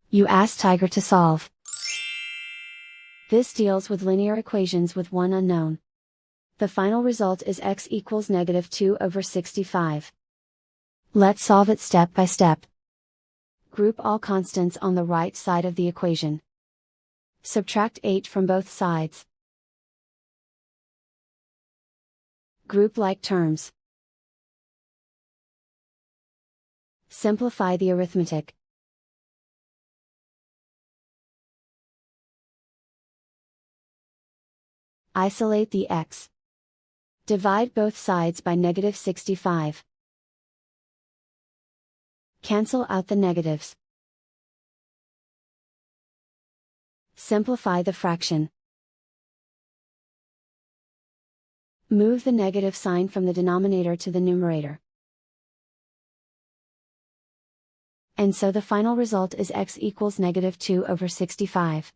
You ask Tiger to solve. This deals with linear equations with one unknown. The final result is x equals -2/65. Let's solve it step by step. Group all constants on the right side of the equation. Subtract 8 from both sides. Group like terms. Simplify the arithmetic. Isolate the x. Divide both sides by -65. Cancel out the negatives. Simplify the fraction. Move the negative sign from the denominator to the numerator. And so the final result is x equals -2/65.